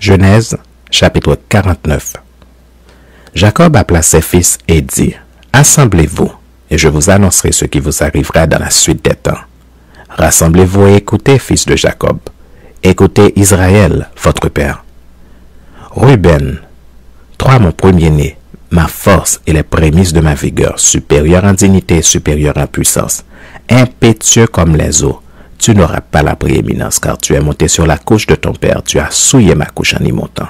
Genèse, chapitre 49. Jacob appela ses fils et dit, « Assemblez-vous, et je vous annoncerai ce qui vous arrivera dans la suite des temps. Rassemblez-vous et écoutez, fils de Jacob. Écoutez Israël, votre père. Ruben, toi mon premier-né, ma force et les prémices de ma vigueur, supérieur en dignité, supérieur en puissance, impétueux comme les eaux, tu n'auras pas la prééminence, car tu es monté sur la couche de ton père, tu as souillé ma couche en y montant.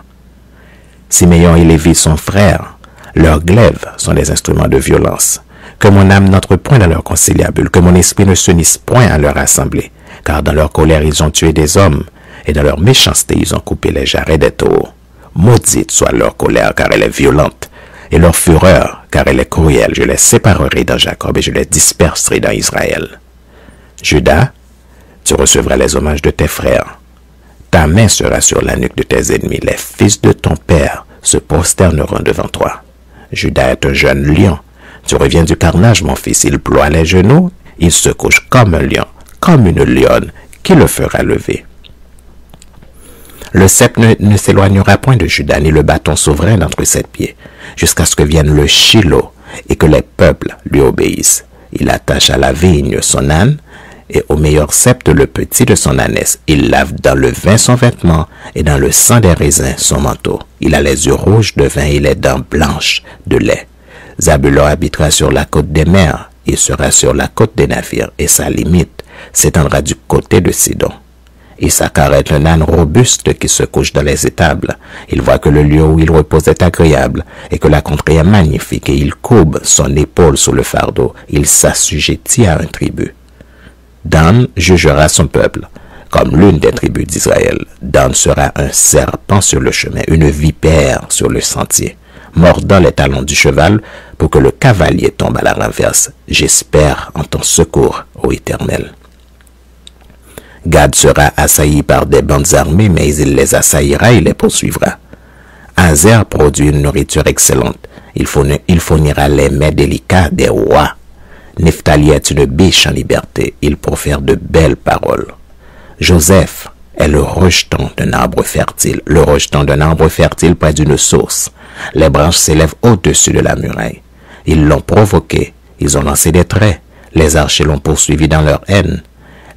Siméon et Lévi sont frères, leurs glaives sont des instruments de violence. Que mon âme n'entre point dans leur conciliabule, que mon esprit ne s'unisse point à leur assemblée, car dans leur colère ils ont tué des hommes, et dans leur méchanceté ils ont coupé les jarrets des taureaux. Maudite soit leur colère, car elle est violente, et leur fureur, car elle est cruelle. Je les séparerai dans Jacob, et je les disperserai dans Israël. Judas, tu recevras les hommages de tes frères. Ta main sera sur la nuque de tes ennemis. Les fils de ton père se prosterneront devant toi. Judas est un jeune lion. Tu reviens du carnage, mon fils. Il ploie les genoux. Il se couche comme un lion, comme une lionne. Qui le fera lever? Le sceptre ne s'éloignera point de Judas, ni le bâton souverain d'entre ses pieds, jusqu'à ce que vienne le Shilo et que les peuples lui obéissent. Il attache à la vigne son âne, et au meilleur sceptre le petit de son ânesse. Il lave dans le vin son vêtement, et dans le sang des raisins son manteau. Il a les yeux rouges de vin et les dents blanches de lait. Zabulon habitera sur la côte des mers, il sera sur la côte des navires, et sa limite s'étendra du côté de Sidon. Issachar est un âne robuste qui se couche dans les étables. Il voit que le lieu où il repose est agréable, et que la contrée est magnifique, et il courbe son épaule sous le fardeau. Il s'assujettit à un tribut. Dan jugera son peuple, comme l'une des tribus d'Israël. Dan sera un serpent sur le chemin, une vipère sur le sentier, mordant les talons du cheval pour que le cavalier tombe à la renverse. J'espère en ton secours, ô Éternel. Gad sera assailli par des bandes armées, mais il les assaillira et les poursuivra. Azer produit une nourriture excellente. Il fournira les mets délicats des rois. Nephtali est une biche en liberté. Il profère de belles paroles. Joseph est le rejeton d'un arbre fertile. Le rejeton d'un arbre fertile près d'une source. Les branches s'élèvent au-dessus de la muraille. Ils l'ont provoqué. Ils ont lancé des traits. Les archers l'ont poursuivi dans leur haine.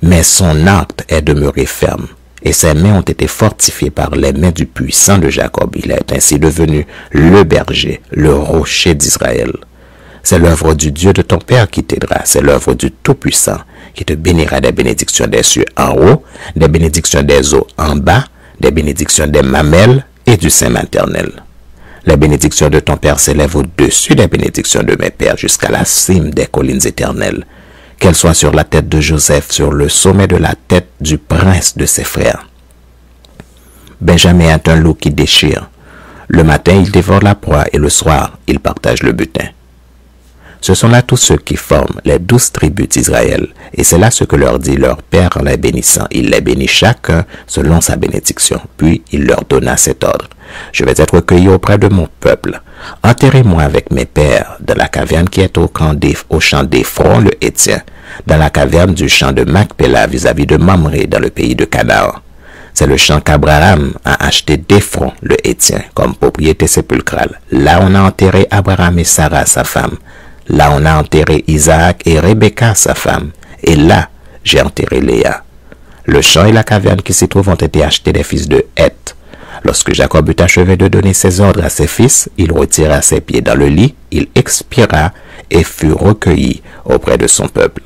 Mais son arc est demeuré ferme, et ses mains ont été fortifiées par les mains du puissant de Jacob. Il est ainsi devenu le berger, le rocher d'Israël. C'est l'œuvre du Dieu de ton père qui t'aidera, c'est l'œuvre du Tout-Puissant qui te bénira des bénédictions des cieux en haut, des bénédictions des eaux en bas, des bénédictions des mamelles et du sein maternel. Les bénédictions de ton père s'élèvent au-dessus des bénédictions de mes pères jusqu'à la cime des collines éternelles. Qu'elles soient sur la tête de Joseph, sur le sommet de la tête du prince de ses frères. Benjamin est un loup qui déchire. Le matin, il dévore la proie et le soir, il partage le butin. Ce sont là tous ceux qui forment les 12 tribus d'Israël, et c'est là ce que leur dit leur père en les bénissant. Il les bénit chacun selon sa bénédiction. Puis il leur donna cet ordre. Je vais être recueilli auprès de mon peuple. Enterrez-moi avec mes pères dans la caverne qui est au champ d'Éphron le Hétien, dans la caverne du champ de Macpéla vis-à-vis de Mamré dans le pays de Canaan. C'est le champ qu'Abraham a acheté d'Éphron le Hétien comme propriété sépulcrale. Là on a enterré Abraham et Sarah sa femme. Là on a enterré Isaac et Rebecca sa femme. Et là j'ai enterré Léa. Le champ et la caverne qui s'y trouvent ont été achetés des fils de Heth. Lorsque Jacob eut achevé de donner ses ordres à ses fils, il retira ses pieds dans le lit, il expira et fut recueilli auprès de son peuple.